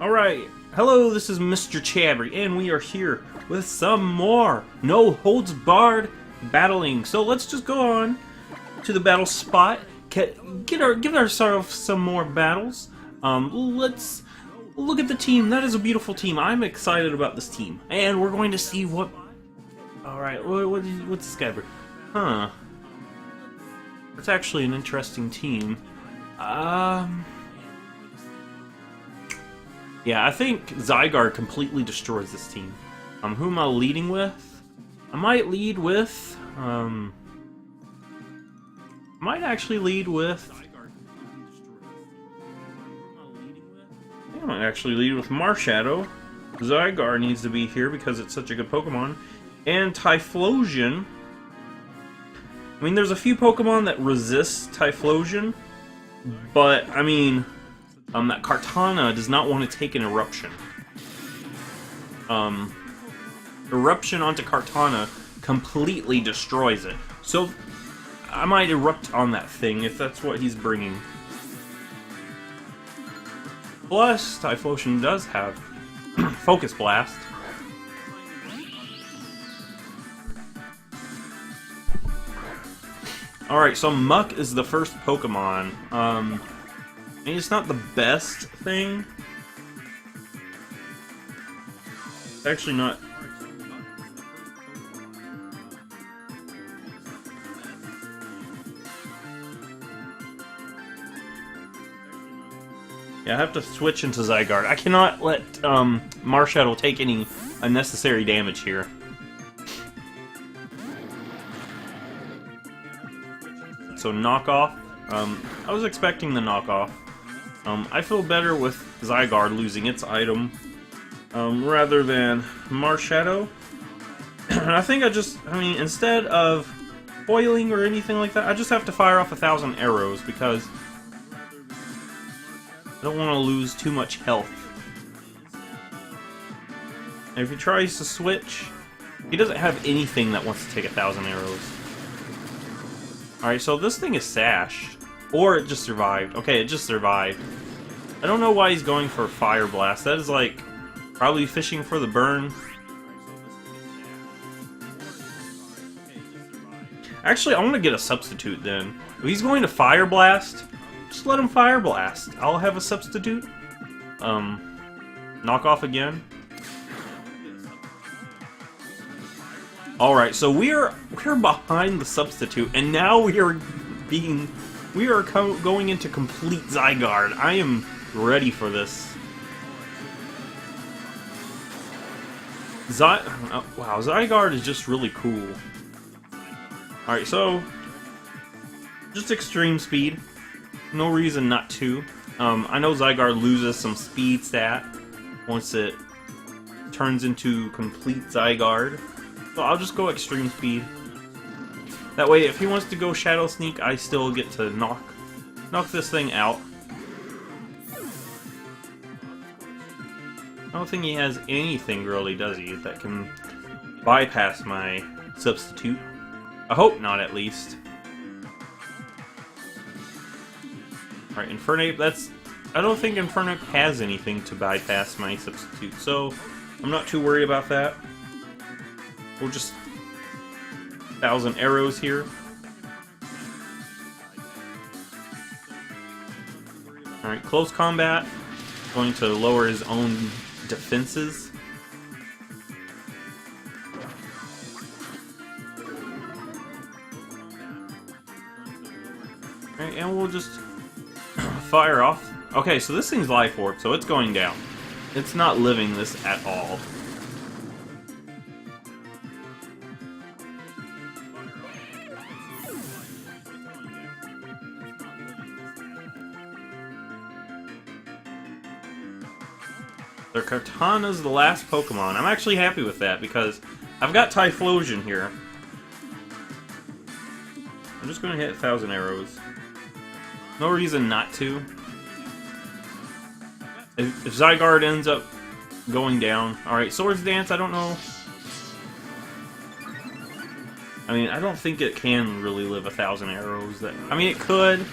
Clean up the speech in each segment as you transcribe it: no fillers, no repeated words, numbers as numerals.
Alright, hello, this is Mr. Chabry, and we are here with some more no holds barred battling. So let's just go on to the battle spot, give ourselves some more battles. Let's look at the team. That is a beautiful team. I'm excited about this team, and we're going to see what. Alright, what's this guy bring? Huh. It's actually an interesting team. Yeah, I think Zygarde completely destroys this team. Who am I leading with? I might lead with, might actually lead with... I might actually lead with Marshadow. Zygarde needs to be here because it's such a good Pokemon. And Typhlosion. I mean, there's a few Pokemon that resist Typhlosion, but, I mean... that Kartana does not want to take an Eruption. Eruption onto Kartana completely destroys it. So, I might Erupt on that thing if that's what he's bringing. Plus, Typhlosion does have Focus Blast. Alright, so Muck is the first Pokemon. I mean, it's not the best thing. It's actually not. Yeah, I have to switch into Zygarde. I cannot let Marshadow take any unnecessary damage here. So knockoff. I was expecting the knockoff. I feel better with Zygarde losing its item rather than Marshadow. I think I mean, instead of foiling or anything like that, I just have to fire off 1,000 arrows because I don't want to lose too much health. And if he tries to switch, he doesn't have anything that wants to take 1,000 arrows. Alright, so this thing is sashed. Or it just survived. Okay, it just survived. I don't know why he's going for Fire Blast. That is like probably fishing for the burn. Actually, I want to get a substitute then. If he's going to Fire Blast, just let him Fire Blast. I'll have a substitute. Knock off again. Alright, so we're behind the substitute, and now we are going into complete Zygarde. I am ready for this. Wow, Zygarde is just really cool. Alright, so just extreme speed. No reason not to. I know Zygarde loses some speed stat once it turns into complete Zygarde. So I'll just go extreme speed. That way, if he wants to go Shadow Sneak, I still get to knock this thing out. I don't think he has anything really, does he, that can bypass my substitute. I hope not, at least. Alright, Infernape, I don't think Infernape has anything to bypass my substitute, so I'm not too worried about that. We'll just 1,000 arrows here. Alright, close combat. Going to lower his own defenses. Alright, and we'll just fire off. Okay, so this thing's Life Orb, so it's going down. It's not living this at all. Their Kartana's the last Pokemon. I'm actually happy with that because I've got Typhlosion here. I'm just going to hit 1,000 arrows. No reason not to. If Zygarde ends up going down... Alright, Swords Dance, I don't know. I mean, I don't think it can really live 1,000 arrows. I mean, it could,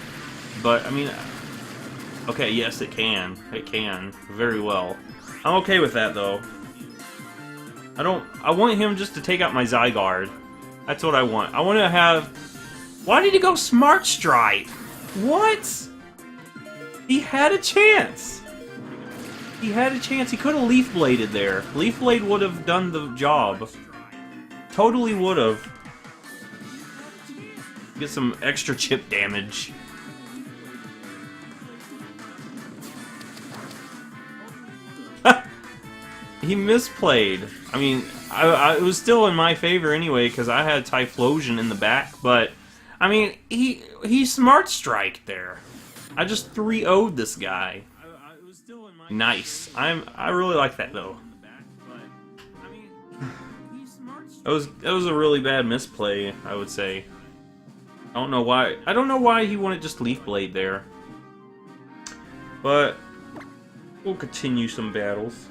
but, I mean... Okay, yes, it can. It can. Very well. I'm okay with that, though. I want him just to take out my Zygarde. That's what I want. I want to have... Why did he go Smart Strike? What? He had a chance. He had a chance. He could have Leaf Bladed there. Leaf Blade would have done the job. Totally would have. Get some extra chip damage. He misplayed. I mean, it was still in my favor anyway because I had Typhlosion in the back. But I mean, he Smart Strike there. I just 3-0'd this guy. Nice. I really like that though. That was a really bad misplay, I would say. I don't know why. I don't know why he wanted just Leaf Blade there. But we'll continue some battles.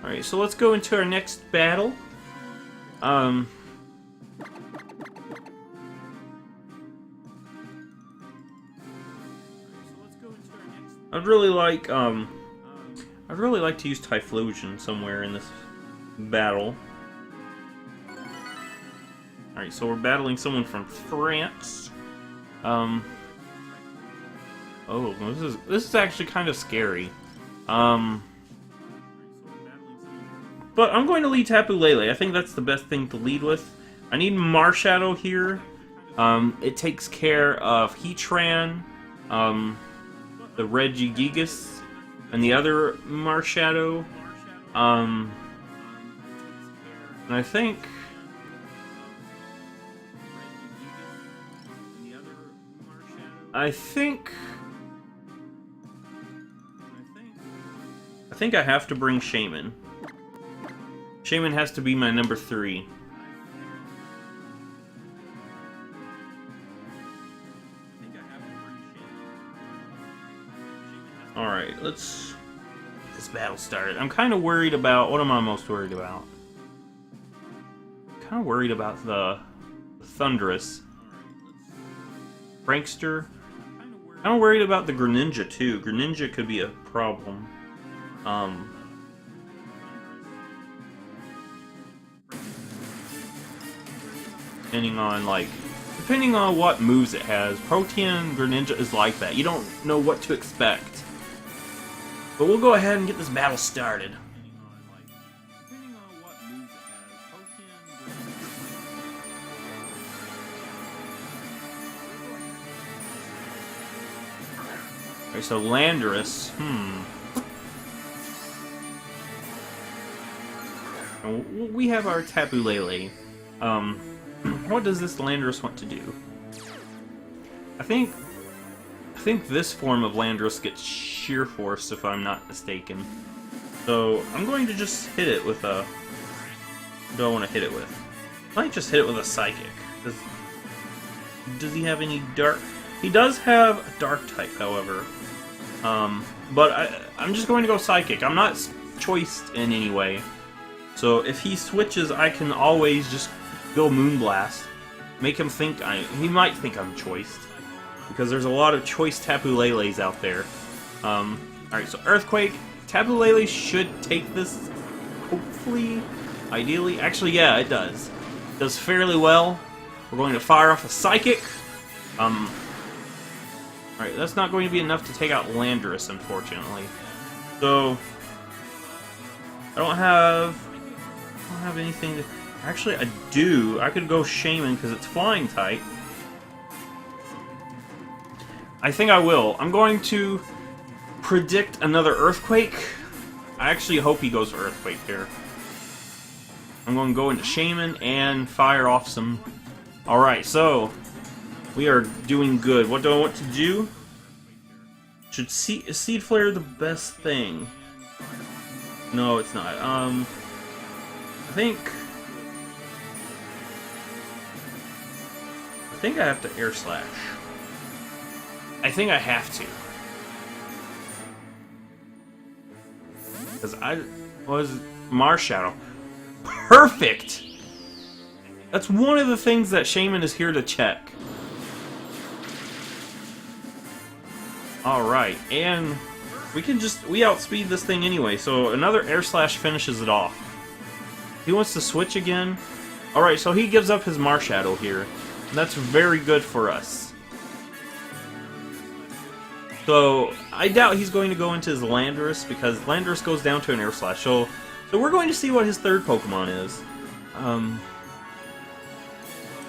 Alright, so let's go into our next battle. I'd really like to use Typhlosion somewhere in this battle. Alright, so we're battling someone from France. Oh, this is actually kind of scary. But I'm going to lead Tapu Lele. I think that's the best thing to lead with. I need Marshadow here. It takes care of Heatran, the Regigigas, and the other Marshadow. And I think... I think I have to bring Shaman. Shaman has to be my number 3. Alright, let's get this battle started. I'm kind of worried about... What am I most worried about? I'm kind of worried about the Thundurus. Prankster. I'm worried about the Greninja too. Greninja could be a problem. Depending on what moves it has. Protean Greninja is like that. You don't know what to expect. But we'll go ahead and get this battle started. Alright, so Landorus, we have our Tapu Lele. What does this Landorus want to do? I think this form of Landorus gets Sheer Force, if I'm not mistaken. So I'm going to just hit it with a... What do I want to hit it with? I might just hit it with a Psychic. Does he have any Dark? He does have a Dark type, however. But I'm just going to go Psychic. I'm not choiced in any way. So if he switches, I can always just go Moonblast. Make him think he might think I'm choiced. Because there's a lot of choice Tapu Leles out there. Alright, so Earthquake. Tapu Lele should take this, hopefully, ideally. Actually, yeah, it does. It does fairly well. We're going to fire off a Psychic. Alright, that's not going to be enough to take out Landorus, unfortunately. So, I don't have anything to... Actually, I do. I could go Shaman because it's Flying type. I think I will. I'm going to predict another Earthquake. I actually hope he goes for Earthquake here. I'm going to go into Shaman and fire off some... Alright, so... We are doing good. What do I want to do? Should is Seed Flare the best thing? No, it's not. I think I have to Air Slash. I think I have to. Because I was Marshadow. Perfect! That's one of the things that Shaman is here to check. Alright, and we outspeed this thing anyway, so another air slash finishes it off. He wants to switch again. Alright, so he gives up his Marshadow here. And that's very good for us. So, I doubt he's going to go into his Landorus, because Landorus goes down to an air slash. So we're going to see what his third Pokemon is.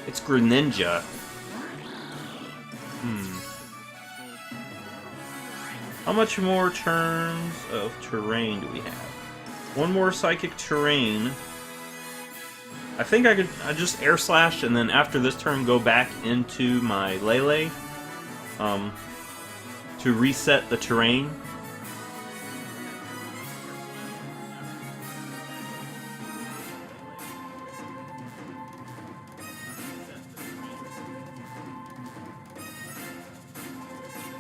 It's Greninja. How much more turns of terrain do we have? One more Psychic Terrain. I think I just Air Slash and then after this turn go back into my Lele to reset the terrain.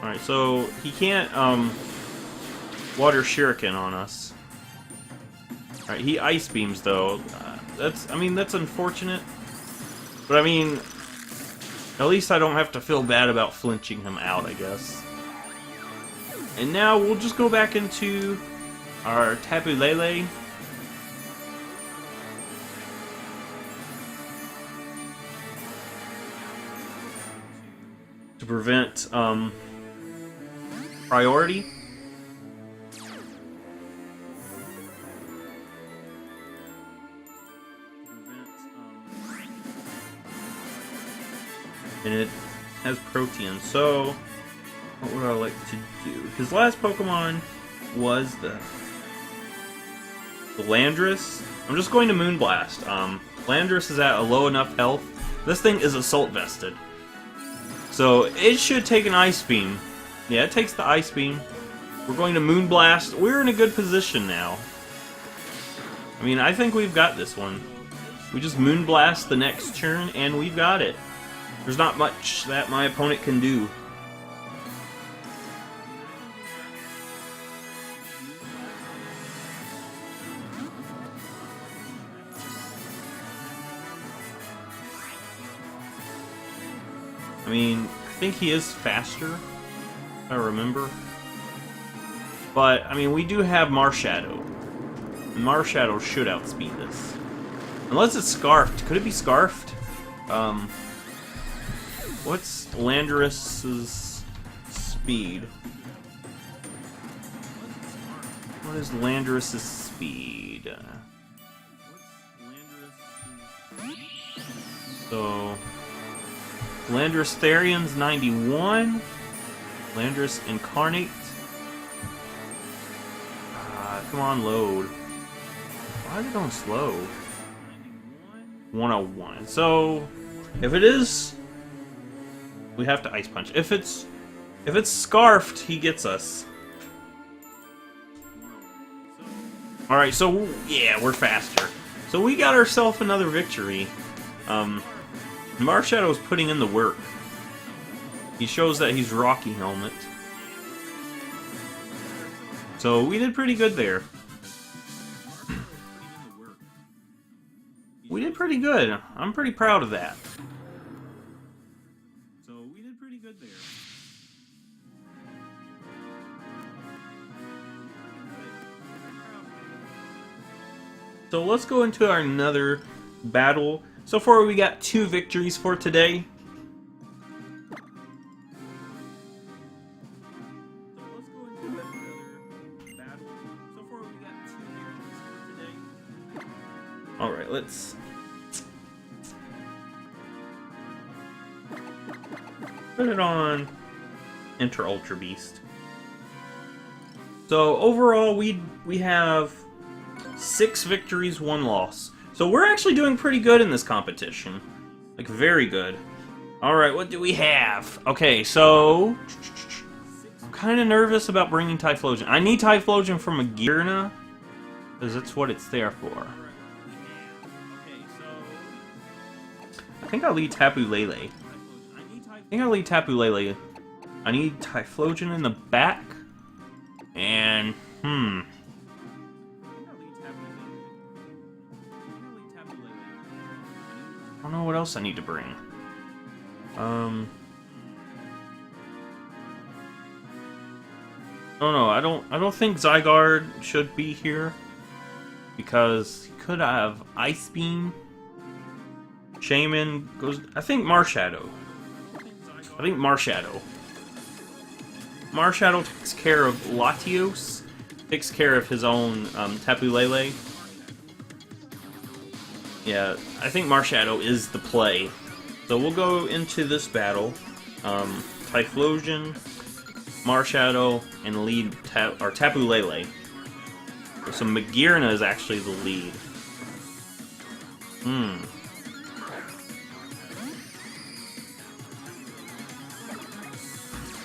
Alright, so he can't Water Shuriken on us. Alright, he Ice Beams though. That's unfortunate. But I mean, at least I don't have to feel bad about flinching him out, I guess. And now we'll just go back into our Tapu Lele. To prevent priority. And it has Protean, so what would I like to do? His last Pokemon was the Landorus. I'm just going to Moonblast. Landorus is at a low enough health. This thing is Assault Vested. So it should take an Ice Beam. Yeah, it takes the Ice Beam. We're going to Moonblast. We're in a good position now. I mean, I think we've got this one. We just Moonblast the next turn, and we've got it. There's not much that my opponent can do. I mean, I think he is faster, if I remember. But, I mean, we do have Marshadow. Marshadow should outspeed this. Unless it's Scarfed. Could it be Scarfed? What's Landorus's speed? What is Landorus's speed? So, Landorus Therian's 91. Landorus Incarnate. Come on, load. Why is it going slow? 101. So, if it is, we have to Ice Punch. If it's Scarfed, he gets us. Alright, so, yeah, we're faster. So we got ourselves another victory. Marshadow's putting in the work. He shows that he's Rocky Helmet. So we did pretty good there. We did pretty good. I'm pretty proud of that. So we did pretty good there. So let's go into our another battle. So far we got 2 victories for today. Alright, let's put it on Enter Ultra Beast. So overall we have 6 victories, 1 loss. So we're actually doing pretty good in this competition. Like, very good. Alright, what do we have? Okay, so I'm kind of nervous about bringing Typhlosion. I need Typhlosion from a Gearna, because that's what it's there for. I think I'll lead Tapu Lele. I need Typhlosion in the back. And, I don't know know what else I need to bring. Oh no, I don't think Zygarde should be here because he could have Ice Beam. Shaman goes. I think Marshadow. Marshadow takes care of Latios. Takes care of his own Tapu Lele. Yeah, I think Marshadow is the play. So we'll go into this battle. Typhlosion, Marshadow, and lead Tapu Lele. So Magearna is actually the lead.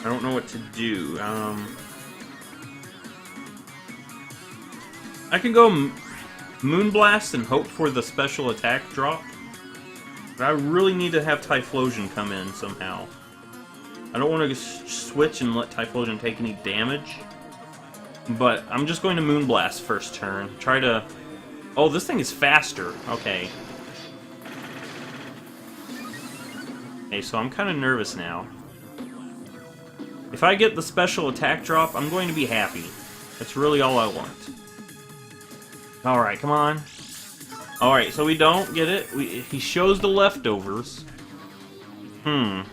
I don't know what to do. I can go Moonblast and hope for the special attack drop. But I really need to have Typhlosion come in somehow. I don't want to switch and let Typhlosion take any damage. But I'm just going to Moonblast first turn. Try to... Oh, this thing is faster. Okay. Okay, so I'm kind of nervous now. If I get the special attack drop, I'm going to be happy. That's really all I want. Alright, come on. Alright, so we don't get it. He shows the leftovers. How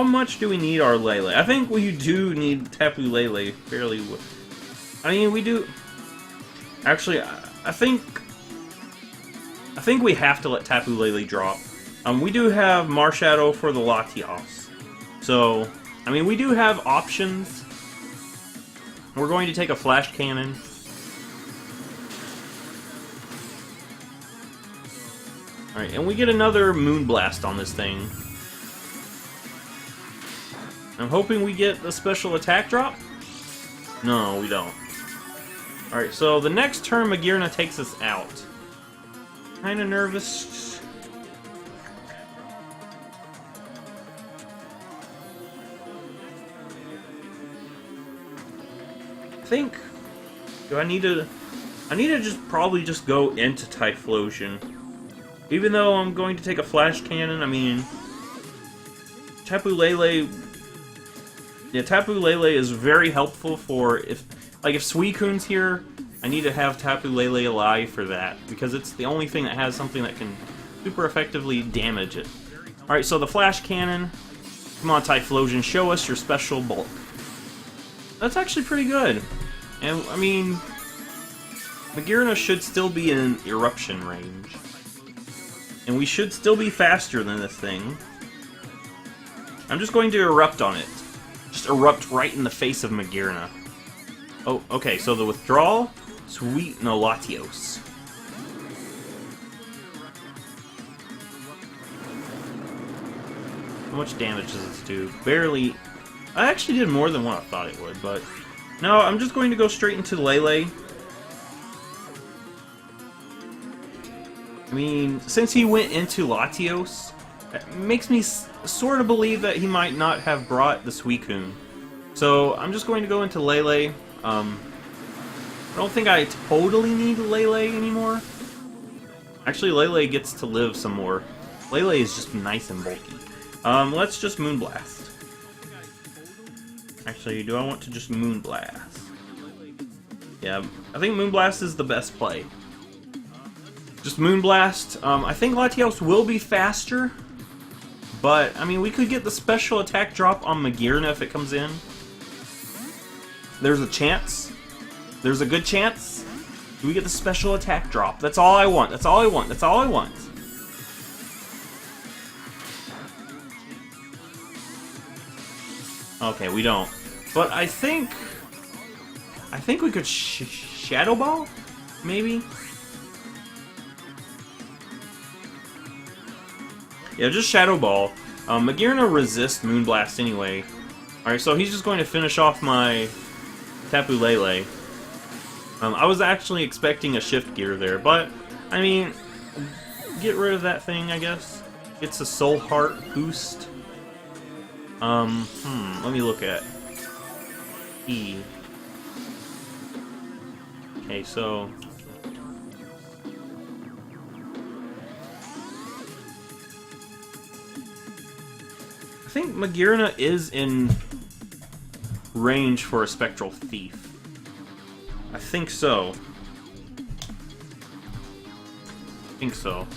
much do we need our Lele? I think we do need Tapu Lele fairly well. I mean, we do... Actually, I think we have to let Tapu Lele drop. We do have Marshadow for the Latios. So, I mean, we do have options. We're going to take a Flash Cannon. Alright, and we get another Moonblast on this thing. I'm hoping we get the special attack drop? No, we don't. Alright, so the next turn Magearna takes us out. Kinda nervous. I think... Do I need to... I need to probably just go into Typhlosion. Even though I'm going to take a Flash Cannon, I mean... Tapu Lele... Yeah, Tapu Lele is very helpful for if Suicune's here, I need to have Tapu Lele alive for that, because it's the only thing that has something that can super effectively damage it. Alright, so the Flash Cannon. Come on, Typhlosion, show us your special bulk. That's actually pretty good. And, I mean, Magearna should still be in eruption range. And we should still be faster than this thing. I'm just going to erupt on it. Just erupt right in the face of Magearna. Oh, okay, so the withdrawal? Sweet, no, Latios. How much damage does this do? Barely. I actually did more than what I thought it would, but... No, I'm just going to go straight into Lele. I mean, since he went into Latios, it makes me sort of believe that he might not have brought the Suicune. So, I'm just going to go into Lele. I don't think I totally need Lele anymore. Actually, Lele gets to live some more. Lele is just nice and bulky. Let's just Moonblast. Actually, do I want to just Moonblast? Yeah, I think Moonblast is the best play. Just Moonblast. I think Latios will be faster. But, I mean, we could get the special attack drop on Magearna if it comes in. There's a chance. There's a good chance. Do we get the special attack drop? That's all I want. That's all I want. That's all I want. Okay, we don't. But I think we could Shadow Ball? Maybe? Yeah, just Shadow Ball. Magearna resists Moonblast anyway. Alright, so he's just going to finish off my Tapu Lele. I was actually expecting a Shift Gear there, but, I mean, get rid of that thing, I guess. It's a Soul Heart boost. Let me look at E. Okay, so think Magirna is in range for a Spectral Thief. I think so. I think so.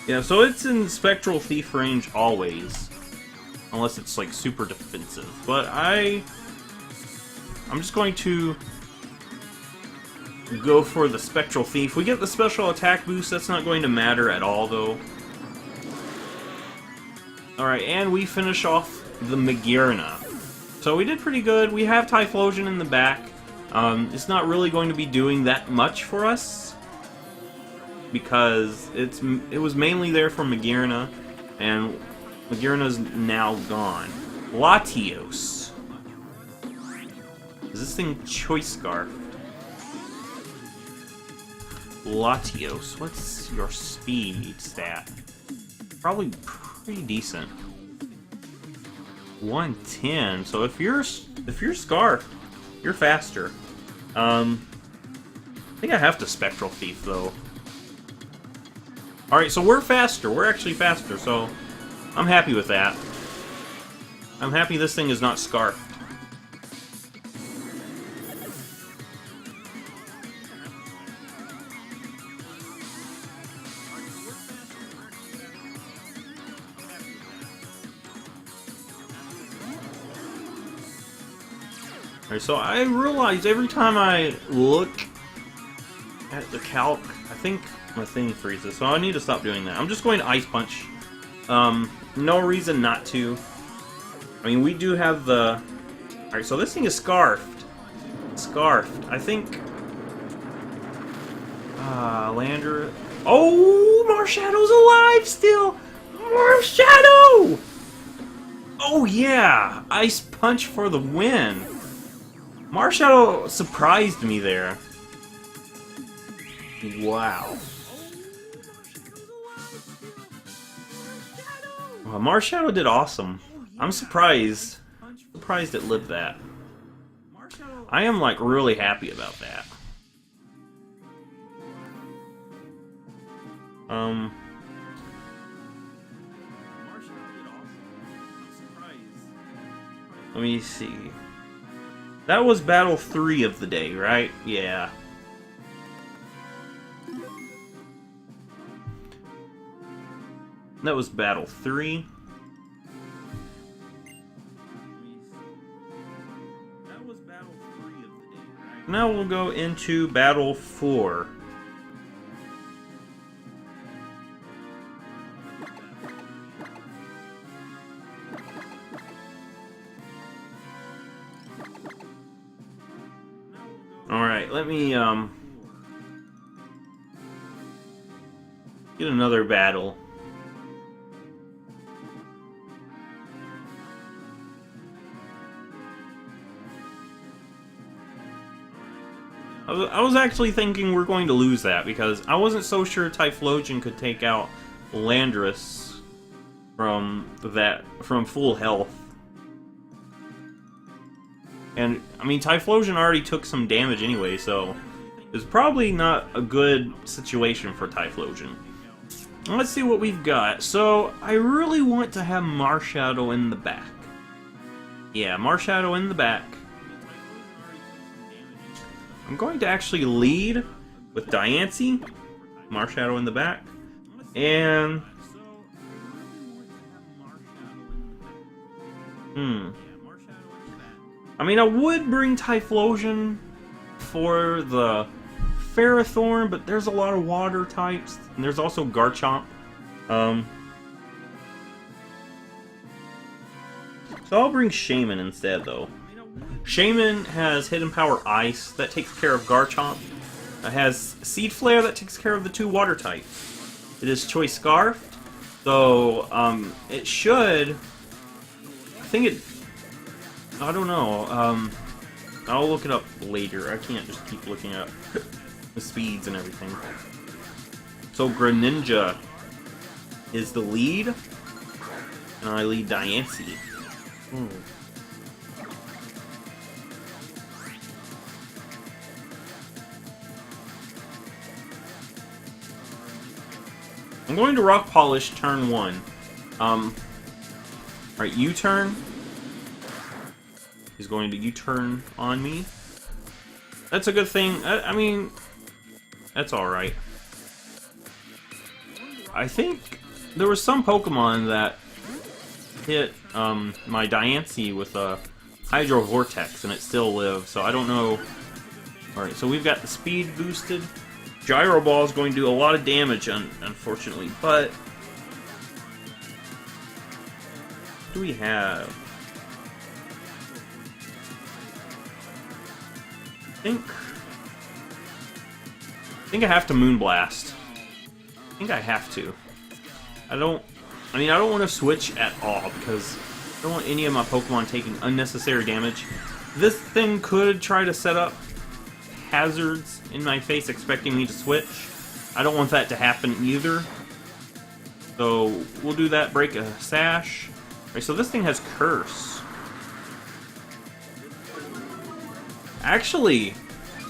Yeah, so it's in Spectral Thief range always. Unless it's like super defensive. But I'm just going to go for the Spectral Thief. We get the special attack boost, that's not going to matter at all though. Alright, and we finish off the Magirna. So we did pretty good. We have Typhlosion in the back. It's not really going to be doing that much for us, because it was mainly there for Magirna, and Magirna's now gone. Latios. Is this thing Choice Scarf? Latios. What's your speed stat? Probably pretty decent. 110. So if you're Scarf, you're faster. I think I have to Spectral Thief though. Alright, so we're faster. We're actually faster, so I'm happy with that. I'm happy this thing is not Scarfed. Alright, so I realize every time I look at the calc, I think my thing freezes, so I need to stop doing that. I'm just going to Ice Punch. No reason not to. I mean, we do have the... Alright, so this thing is Scarfed. Scarfed. I think... Lander... Oh! Marshadow's alive still! Marshadow! Oh yeah! Ice Punch for the win! Marshadow surprised me there. Wow. Well, Marshadow did awesome. I'm surprised. Surprised it lived that. I am like really happy about that. Let me see. That was battle 3 of the day, right? Yeah. That was battle 3. That was battle 3 of the day, right? Now we'll go into battle 4. Alright, let me get another battle. I was actually thinking we're going to lose that, because I wasn't so sure Typhlosion could take out Landorus from full health. And, I mean, Typhlosion already took some damage anyway, so it's probably not a good situation for Typhlosion. Let's see what we've got. So, I really want to have Marshadow in the back. Yeah, Marshadow in the back. I'm going to actually lead with Diancie, Marshadow in the back, and... I mean, I would bring Typhlosion for the Ferrothorn, but there's a lot of water types, and there's also Garchomp. So I'll bring Shaman instead, though. Shaman has Hidden Power Ice, that takes care of Garchomp. It has Seed Flare, that takes care of the 2 water types. It is Choice Scarf, so it should... I think it... I don't know. I'll look it up later. I can't just keep looking up the speeds and everything. So Greninja is the lead, and I lead Diancie. I'm going to Rock Polish turn 1. Alright, U-turn. He's going to U-turn on me. That's a good thing. I mean, that's alright. I think there was some Pokemon that hit my Diancie with a Hydro Vortex and it still lived, so I don't know. Alright, so we've got the speed boosted. Gyro Ball is going to do a lot of damage, unfortunately, but what do we have? I think I have to Moonblast. I think I have to. I don't want to switch at all because I don't want any of my Pokemon taking unnecessary damage. This thing could try to set up hazards in my face expecting me to switch. I don't want that to happen either. So we'll do that, break a sash. Alright, so this thing has Curse. Actually,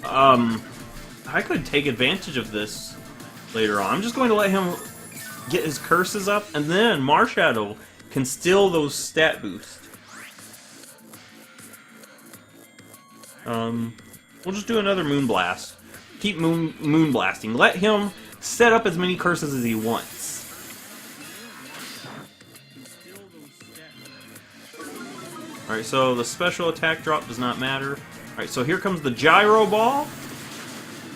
I could take advantage of this later on. I'm just going to let him get his curses up, and then Marshadow can steal those stat boosts. We'll just do another Moonblast. Keep Moonblasting. Let him set up as many curses as he wants. Alright, so the special attack drop does not matter. Alright, so here comes the Gyro Ball.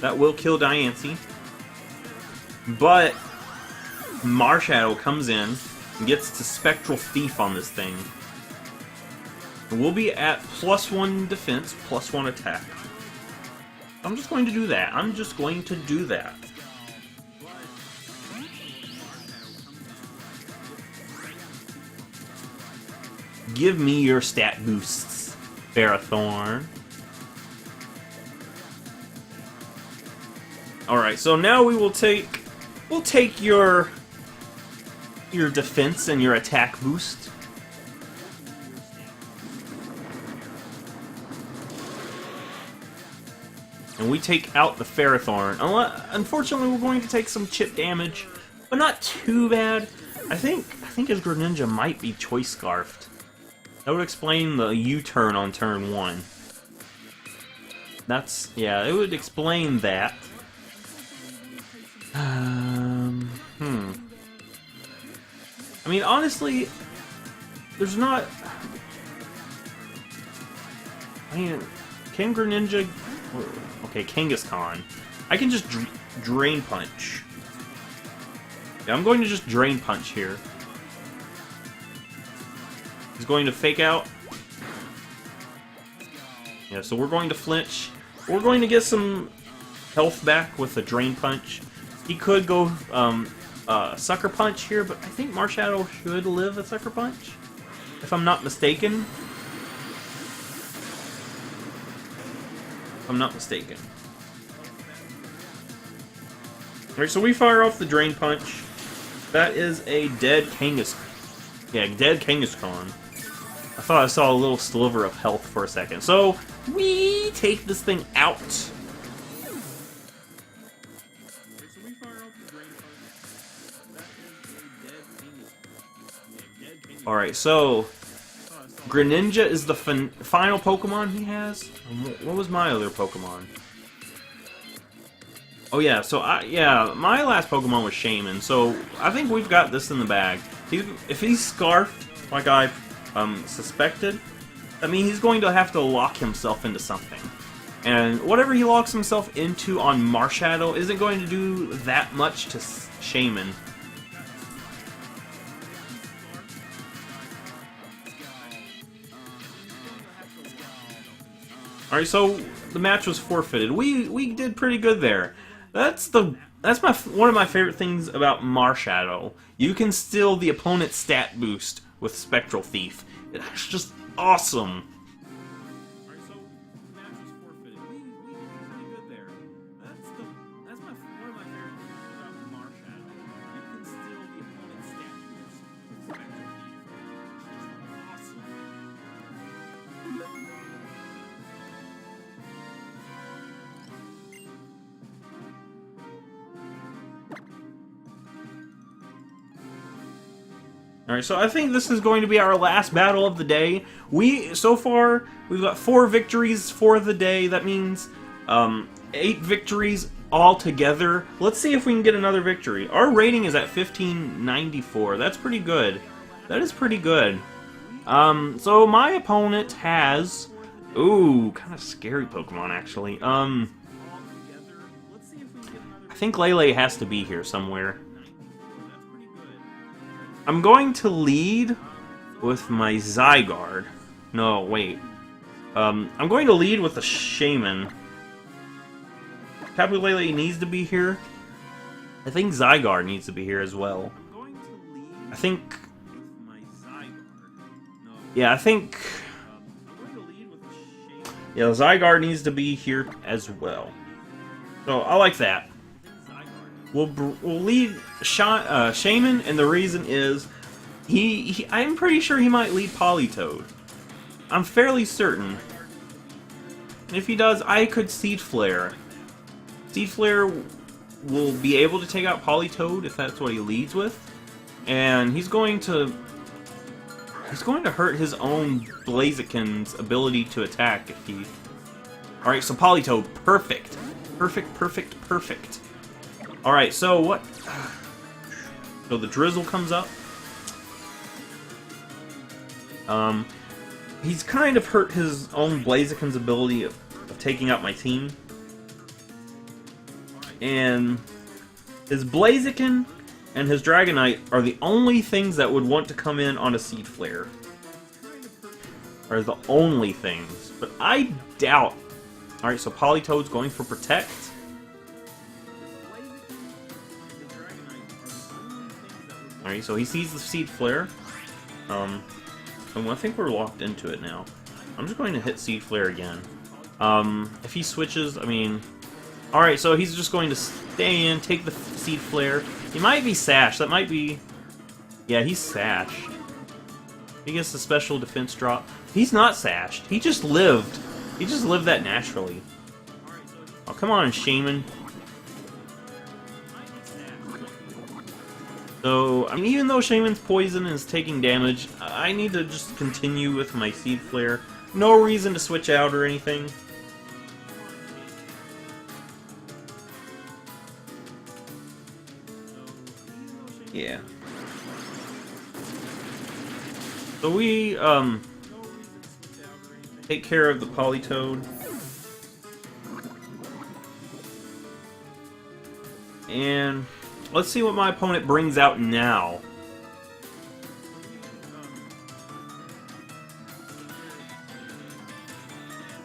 That will kill Diancie. But Marshadow comes in and gets to Spectral Thief on this thing. And we'll be at +1 defense, +1 attack. I'm just going to do that. I'm just going to do that. Give me your stat boosts, Ferrothorn. Alright, so now we'll take your defense and your attack boost. And we take out the Ferrothorn. Unfortunately, we're going to take some chip damage, but not too bad. I think his Greninja might be Choice Scarfed. That would explain the U-turn on turn 1. Yeah, it would explain that. I mean, honestly, there's not... I mean, can Greninja... Okay, Kangaskhan. I can just Drain Punch. Yeah, I'm going to just Drain Punch here. He's going to Fake Out. Yeah, so we're going to flinch. We're going to get some health back with a Drain Punch. He could go Sucker Punch here, but I think Marshadow should live a Sucker Punch, if I'm not mistaken. Alright, so we fire off the Drain Punch. That is a dead Kangaskhan. Yeah, dead Kangaskhan. I thought I saw a little sliver of health for a second. So, we take this thing out. Alright, so Greninja is the final Pokemon he has. What was my other Pokemon? Oh yeah, so my last Pokemon was Shaman, so I think we've got this in the bag. If he's Scarfed, like I suspected, I mean he's going to have to lock himself into something. And whatever he locks himself into on Marshadow isn't going to do that much to Shaman. Alright, so the match was forfeited. We did pretty good there. That's one of my favorite things about Marshadow. You can steal the opponent's stat boost with Spectral Thief. It's just awesome. Alright, so the match was forfeited. We did pretty good there. That's one of my favorite things about Marshadow. You can steal the opponent's Alright, so I think this is going to be our last battle of the day. So far, we've got 4 victories for the day. That means 8 victories all together. Let's see if we can get another victory. Our rating is at 1594. That's pretty good. That is pretty good. So my opponent has... Ooh, kind of scary Pokemon, actually. I think Lele has to be here somewhere. I'm going to lead with my Zygarde. No, wait. I'm going to lead with the Shaman. Tapu Lele needs to be here. I think Zygarde needs to be here as well. I think... Yeah, I think... Yeah, Zygarde needs to be here as well. So, I like that. We'll lead Shaman, and the reason is I'm pretty sure he might lead Politoed. I'm fairly certain. And if he does, I could Seed Flare. Seed Flare will be able to take out Politoed if that's what he leads with, and he's going to hurt his own Blaziken's ability to attack if he. All right, so Politoed, perfect, perfect, perfect, perfect. All right, so what? So the Drizzle comes up. He's kind of hurt his own Blaziken's ability of taking out my team. And his Blaziken and his Dragonite are the only things that would want to come in on a Seed Flare. Are the only things. But I doubt. Alright, so Politoed's going for Protect. Alright, so he sees the Seed Flare. And I think we're locked into it now. I'm just going to hit Seed Flare again. If he switches, I mean... Alright, so he's just going to stay in, take the Seed Flare. He might be Sash, that might be... Yeah, he's Sash. He gets the special defense drop. He's not Sashed, he just lived. He just lived that naturally. Oh, come on, Shaman. So, I mean, even though Shaman's poison is taking damage, I need to just continue with my Seed Flare. No reason to switch out or anything. Yeah. So we, take care of the Politoed. And let's see what my opponent brings out now.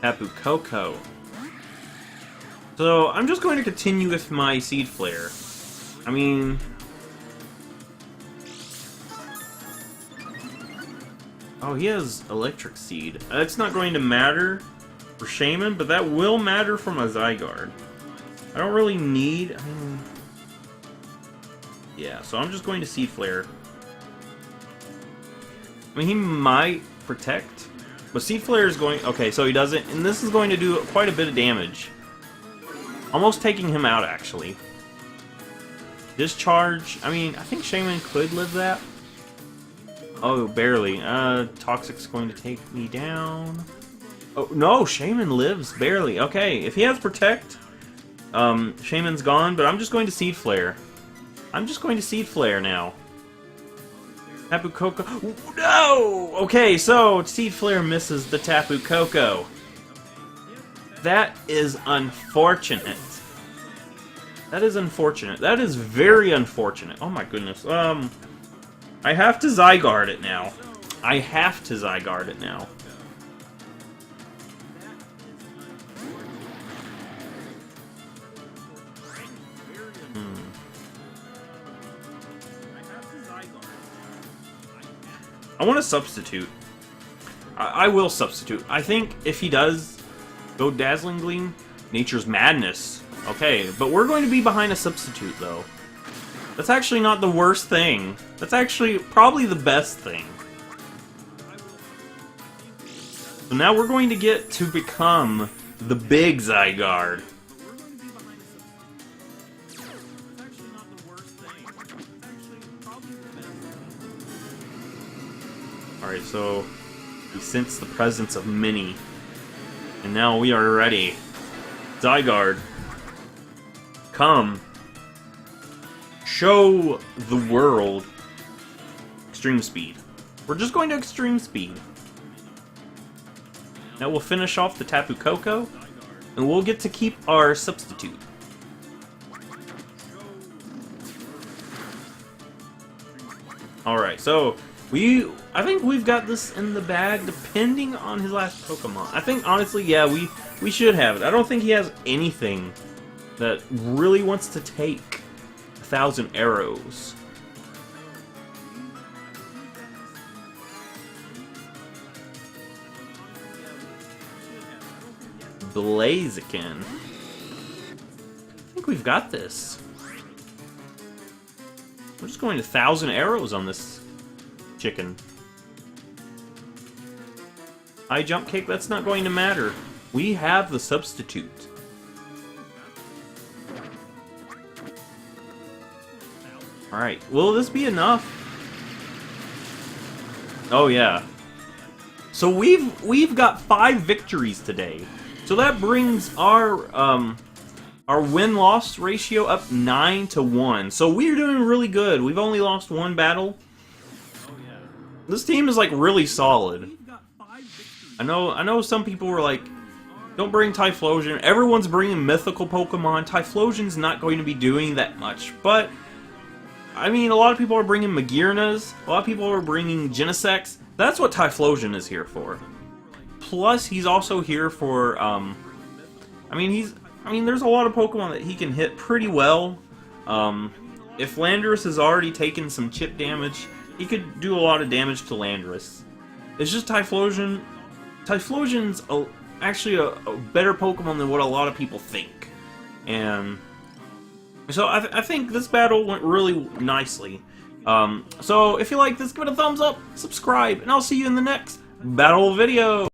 Tapu Koko. So I'm just going to continue with my Seed Flare. I mean... Oh, he has Electric Seed. That's not going to matter for Shaman, but that will matter for my Zygarde. I don't really need... Yeah, so I'm just going to Seed Flare. I mean, he might Protect, but Seed Flare is going... Okay, so he doesn't, and this is going to do quite a bit of damage. Almost taking him out, actually. Discharge, I mean, I think Shaman could live that. Oh, barely. Toxic's going to take me down. Oh, no, Shaman lives, barely. Okay, if he has Protect, Shaman's gone, but I'm just going to Seed Flare. I'm just going to Seed Flare now. Tapu Koko. No! Okay, so Seed Flare misses the Tapu Koko. That is unfortunate. That is unfortunate. That is very unfortunate. Oh my goodness. I have to Zygarde it now. I have to Zygarde it now. I want to substitute. I will substitute. I think if he does go Dazzling Gleam, Nature's Madness. Okay, but we're going to be behind a substitute, though. That's actually not the worst thing. That's actually probably the best thing. So now we're going to get to become the big Zygarde. Alright, so we sense the presence of Minnie. And now we are ready. Zygarde, come. Show the world extreme speed. We're just going to extreme speed. Now we'll finish off the Tapu Koko, and we'll get to keep our substitute. Alright, so I think we've got this in the bag, depending on his last Pokemon. I think, honestly, yeah, we should have it. I don't think he has anything that really wants to take 1,000 arrows. Blaziken. I think we've got this. We're just going to 1,000 arrows on this chicken. High jump kick, that's not going to matter. We have the substitute. Alright, will this be enough? Oh yeah. So we've got 5 victories today. So that brings our win-loss ratio up 9-1. So we're doing really good. We've only lost 1 battle. This team is like really solid. I know some people were like, don't bring Typhlosion. Everyone's bringing mythical Pokemon. Typhlosion's not going to be doing that much, but I mean, a lot of people are bringing Magirnas. A lot of people are bringing Genesects. That's what Typhlosion is here for. Plus, he's also here for, I mean, there's a lot of Pokemon that he can hit pretty well. If Landorus has already taken some chip damage, he could do a lot of damage to Landorus. It's just Typhlosion. Typhlosion's actually a better Pokemon than what a lot of people think. And so I think this battle went really nicely. So if you like this, give it a thumbs up, subscribe, and I'll see you in the next battle video.